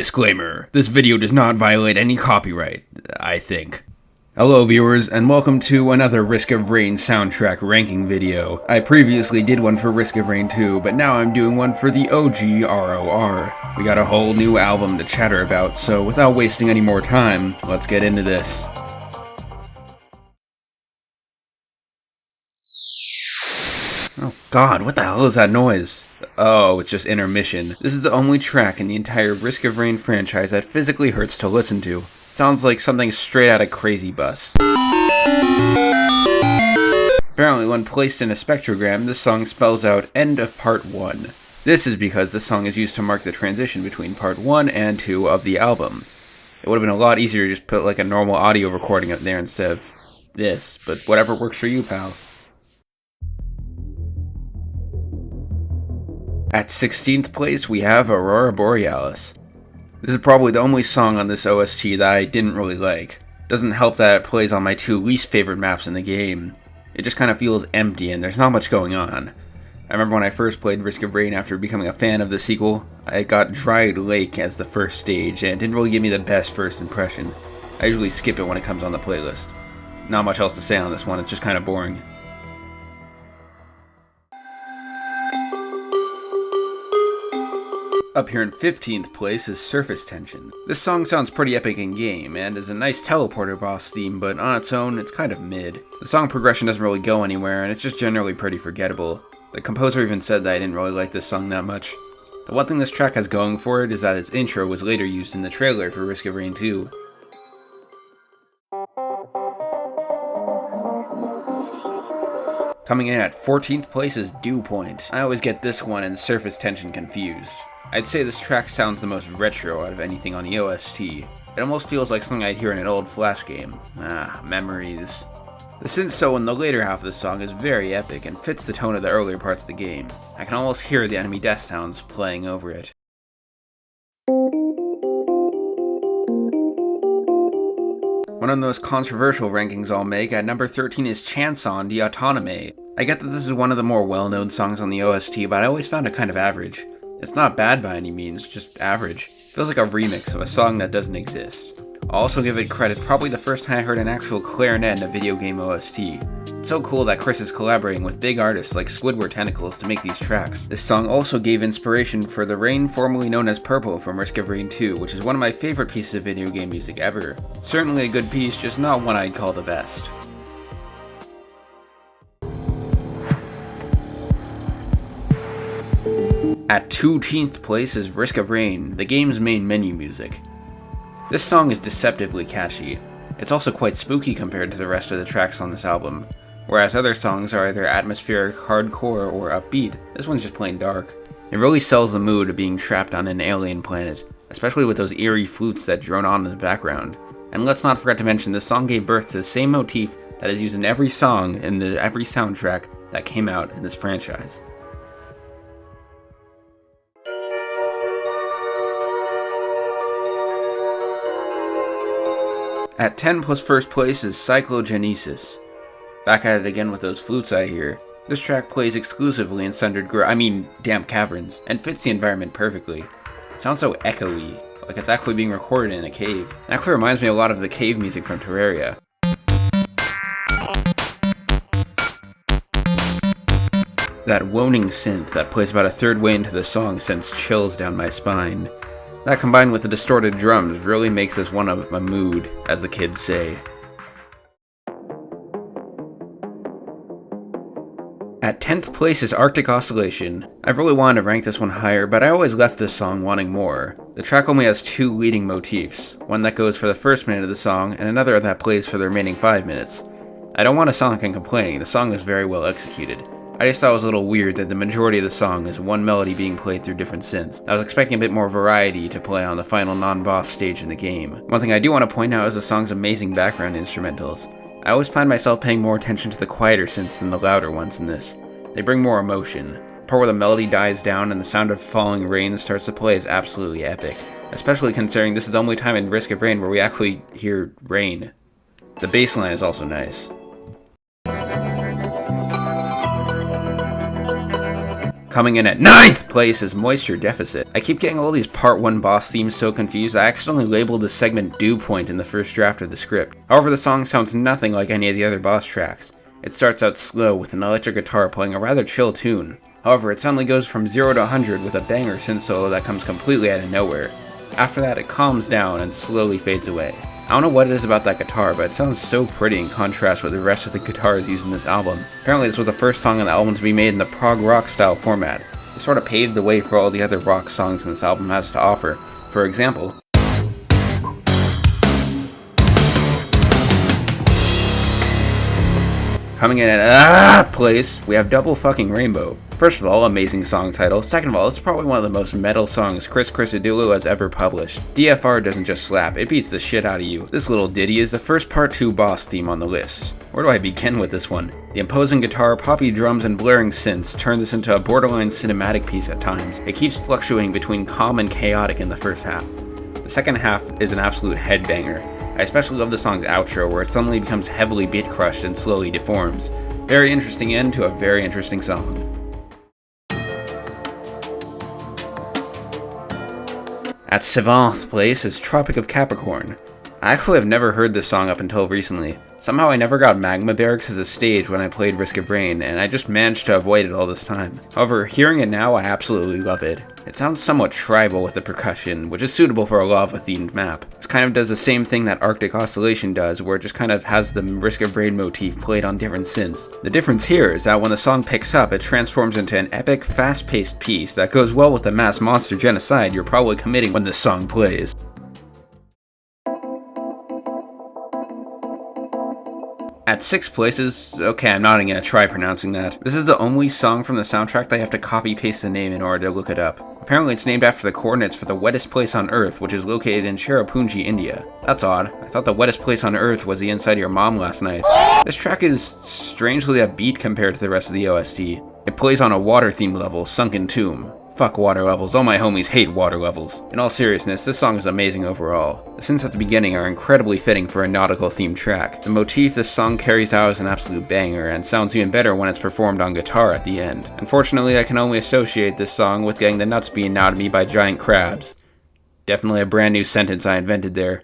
Disclaimer, this video does not violate any copyright, I think. Hello viewers, and welcome to another Risk of Rain soundtrack ranking video. I previously did one for Risk of Rain 2, but now I'm doing one for the OG ROR. We got a whole new album to chatter about, so without wasting any more time, let's get into this. Oh god, what the hell is that noise? Oh, it's just Intermission. This is the only track in the entire Risk of Rain franchise that physically hurts to listen to. Sounds like something straight out of Crazy Bus. Apparently, when placed in a spectrogram, this song spells out end of part 1. This is because this song is used to mark the transition between part 1 and 2 of the album. It would have been a lot easier to just put like a normal audio recording up there instead of this, but whatever works for you, pal. At 16th place, we have Aurora Borealis. This is probably the only song on this OST that I didn't really like. Doesn't help that it plays on my two least favorite maps in the game. It just kind of feels empty and there's not much going on. I remember when I first played Risk of Rain after becoming a fan of the sequel, I got Dry Lake as the first stage and it didn't really give me the best first impression. I usually skip it when it comes on the playlist. Not much else to say on this one, it's just kind of boring. Up here in 15th place is Surface Tension. This song sounds pretty epic in game, and is a nice teleporter boss theme, but on its own, it's kind of mid. The song progression doesn't really go anywhere, and it's just generally pretty forgettable. The composer even said that I didn't really like this song that much. The one thing this track has going for it is that its intro was later used in the trailer for Risk of Rain 2. Coming in at 14th place is Dew Point. I always get this one and Surface Tension confused. I'd say this track sounds the most retro out of anything on the OST. It almost feels like something I'd hear in an old Flash game. Ah, memories. The synth solo in the later half of the song is very epic and fits the tone of the earlier parts of the game. I can almost hear the enemy death sounds playing over it. One of the most controversial rankings I'll make at number 13 is CHANSON de Autonome. I get that this is one of the more well-known songs on the OST, but I always found it kind of average. It's not bad by any means, just average. Feels like a remix of a song that doesn't exist. I'll also give it credit, probably the first time I heard an actual clarinet in a video game OST. It's so cool that Chris is collaborating with big artists like Squidward Tentacles to make these tracks. This song also gave inspiration for the Rain formerly known as Purple from Risk of Rain 2, which is one of my favorite pieces of video game music ever. Certainly a good piece, just not one I'd call the best. At 18th place is Risk of Rain, the game's main menu music. This song is deceptively catchy. It's also quite spooky compared to the rest of the tracks on this album. Whereas other songs are either atmospheric, hardcore, or upbeat, this one's just plain dark. It really sells the mood of being trapped on an alien planet, especially with those eerie flutes that drone on in the background. And let's not forget to mention this song gave birth to the same motif that is used in every song in every soundtrack that came out in this franchise. At 10 plus first place is CYCLOGENESIS. Back at it again with those flutes I hear. This track plays exclusively in damp caverns, and fits the environment perfectly. It sounds so echoey, like it's actually being recorded in a cave. It actually reminds me a lot of the cave music from Terraria. That moaning synth that plays about a third way into the song sends chills down my spine. That combined with the distorted drums really makes this one of a mood, as the kids say. At 10th place is Arctic Oscillation. I've really wanted to rank this one higher, but I always left this song wanting more. The track only has two leading motifs, one that goes for the first minute of the song, and another that plays for the remaining 5 minutes. I don't want to sound like I'm complaining, the song is very well executed. I just thought it was a little weird that the majority of the song is one melody being played through different synths. I was expecting a bit more variety to play on the final non-boss stage in the game. One thing I do want to point out is the song's amazing background instrumentals. I always find myself paying more attention to the quieter synths than the louder ones in this. They bring more emotion. The part where the melody dies down and the sound of falling rain starts to play is absolutely epic. Especially considering this is the only time in Risk of Rain where we actually hear rain. The bass line is also nice. Coming in at 9th place is Moisture Deficit. I keep getting all these part 1 boss themes so confused I accidentally labeled the segment Dew Point in the first draft of the script. However, the song sounds nothing like any of the other boss tracks. It starts out slow with an electric guitar playing a rather chill tune. However, it suddenly goes from 0 to 100 with a banger synth solo that comes completely out of nowhere. After that, it calms down and slowly fades away. I don't know what it is about that guitar, but it sounds so pretty in contrast with the rest of the guitars used in this album. Apparently this was the first song on the album to be made in the prog rock style format. It sort of paved the way for all the other rock songs this album has to offer. For example, coming in at place, we have Double Fucking Rainbow. First of all, amazing song title. Second of all, it's probably one of the most metal songs Chris Christodoulou has ever published. DFR doesn't just slap, it beats the shit out of you. This little ditty is the first part 2 boss theme on the list. Where do I begin with this one? The imposing guitar, poppy drums, and blaring synths turn this into a borderline cinematic piece at times. It keeps fluctuating between calm and chaotic in the first half. The second half is an absolute headbanger. I especially love the song's outro, where it suddenly becomes heavily beat crushed and slowly deforms. Very interesting end to a very interesting song. At 7th place is Tropic of Capricorn. I actually have never heard this song up until recently. Somehow I never got Magma Barracks as a stage when I played Risk of Rain, and I just managed to avoid it all this time. However, hearing it now, I absolutely love it. It sounds somewhat tribal with the percussion, which is suitable for a lava-themed map. This kind of does the same thing that Arctic Oscillation does, where it just kind of has the Risk of Rain motif played on different synths. The difference here is that when the song picks up, it transforms into an epic, fast-paced piece that goes well with the mass monster genocide you're probably committing when this song plays. At 6th place is, okay, I'm not even gonna try pronouncing that. This is the only song from the soundtrack that you have to copy paste the name in order to look it up. Apparently it's named after the coordinates for the wettest place on Earth, which is located in Cherrapunji, India. That's odd. I thought the wettest place on Earth was the inside of your mom last night. This track is strangely upbeat compared to the rest of the OST. It plays on a water-themed level, Sunken Tomb. Fuck water levels, all my homies hate water levels. In all seriousness, this song is amazing overall. The synths at the beginning are incredibly fitting for a nautical themed track. The motif this song carries out is an absolute banger, and sounds even better when it's performed on guitar at the end. Unfortunately, I can only associate this song with getting the nuts beaten out of me by giant crabs. Definitely a brand new sentence I invented there.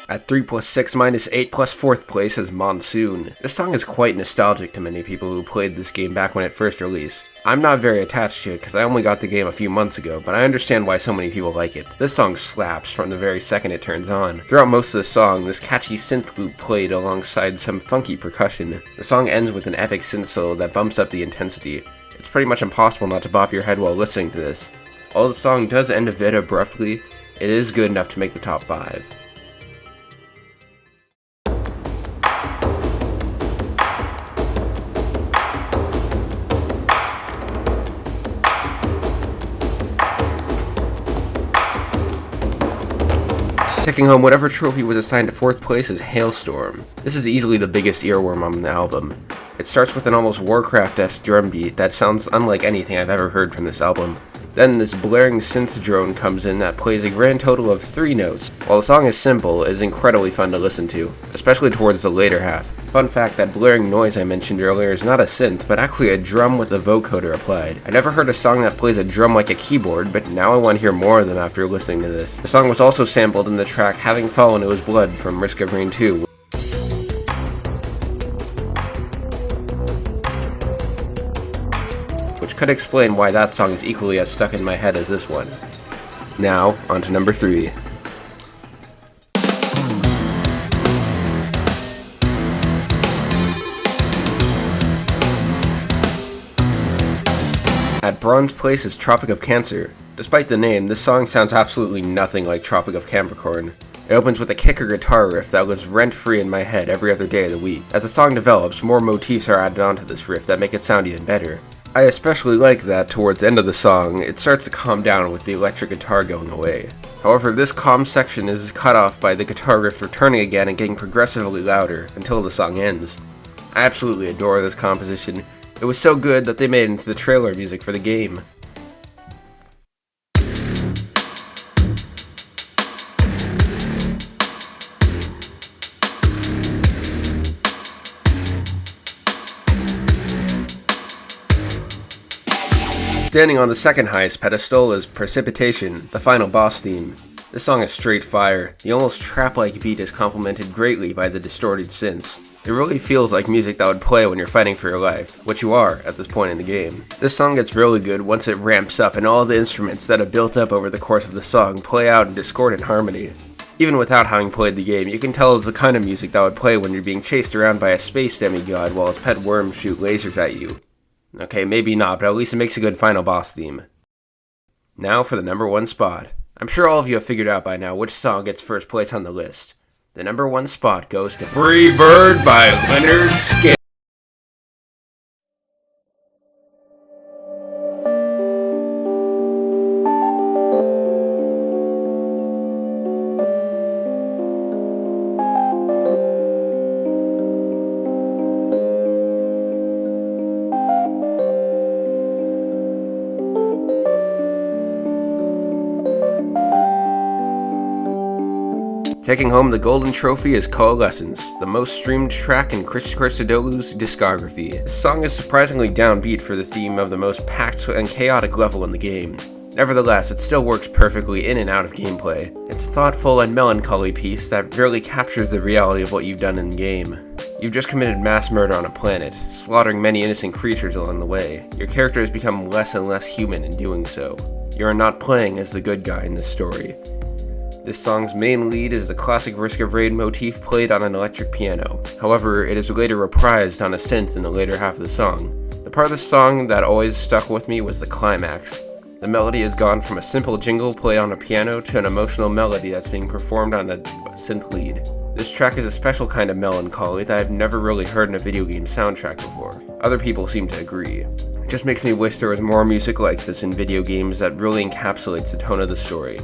At 3 plus 6 minus 8 plus 4th place is Monsoon. This song is quite nostalgic to many people who played this game back when it first released. I'm not very attached to it because I only got the game a few months ago, but I understand why so many people like it. This song slaps from the very second it turns on. Throughout most of the song, this catchy synth loop played alongside some funky percussion. The song ends with an epic synth solo that bumps up the intensity. It's pretty much impossible not to bop your head while listening to this. Although the song does end a bit abruptly, it is good enough to make the top 5. Taking home whatever trophy was assigned to 4th place is Hailstorm. This is easily the biggest earworm on the album. It starts with an almost Warcraft-esque drum beat that sounds unlike anything I've ever heard from this album. Then this blaring synth drone comes in that plays a grand total of 3 notes. While the song is simple, it is incredibly fun to listen to, especially towards the later half. Fun fact, that blaring noise I mentioned earlier is not a synth, but actually a drum with a vocoder applied. I never heard a song that plays a drum like a keyboard, but now I want to hear more of them after listening to this. The song was also sampled in the track Having Fallen It Was Blood from Risk of Rain 2. Which could explain why that song is equally as stuck in my head as this one. Now, on to number 3. At bronze place is Tropic of Cancer. Despite the name, this song sounds absolutely nothing like Tropic of Capricorn. It opens with a kicker guitar riff that lives rent-free in my head every other day of the week. As the song develops, more motifs are added onto this riff that make it sound even better. I especially like that towards the end of the song, it starts to calm down with the electric guitar going away. However, this calm section is cut off by the guitar riff returning again and getting progressively louder until the song ends. I absolutely adore this composition. It was so good that they made it into the trailer music for the game. Standing on the second highest pedestal is Precipitation, the final boss theme. This song is straight fire. The almost trap-like beat is complemented greatly by the distorted synths. It really feels like music that would play when you're fighting for your life, which you are at this point in the game. This song gets really good once it ramps up and all the instruments that have built up over the course of the song play out in discordant harmony. Even without having played the game, you can tell it's the kind of music that would play when you're being chased around by a space demigod while his pet worms shoot lasers at you. Okay, maybe not, but at least it makes a good final boss theme. Now for the number 1 spot. I'm sure all of you have figured out by now which song gets first place on the list. The number 1 spot goes to Free Bird by Leonard Skinner. Taking home the golden trophy is Coalescence, the most streamed track in Chris Christodoulou's discography. This song is surprisingly downbeat for the theme of the most packed and chaotic level in the game. Nevertheless, it still works perfectly in and out of gameplay. It's a thoughtful and melancholy piece that really captures the reality of what you've done in game. You've just committed mass murder on a planet, slaughtering many innocent creatures along the way. Your character has become less and less human in doing so. You are not playing as the good guy in this story. This song's main lead is the classic Risk of Rain motif played on an electric piano. However, it is later reprised on a synth in the later half of the song. The part of the song that always stuck with me was the climax. The melody has gone from a simple jingle played on a piano to an emotional melody that's being performed on a synth lead. This track is a special kind of melancholy that I've never really heard in a video game soundtrack before. Other people seem to agree. It just makes me wish there was more music like this in video games that really encapsulates the tone of the story.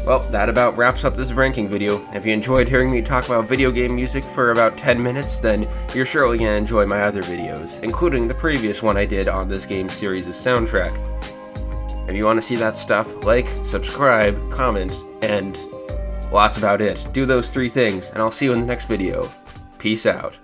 Well, that about wraps up this ranking video. If you enjoyed hearing me talk about video game music for about 10 minutes, then you're surely going to enjoy my other videos, including the previous one I did on this game series' soundtrack. If you want to see that stuff, like, subscribe, comment, and well, that's about it. Do those 3 things, and I'll see you in the next video. Peace out.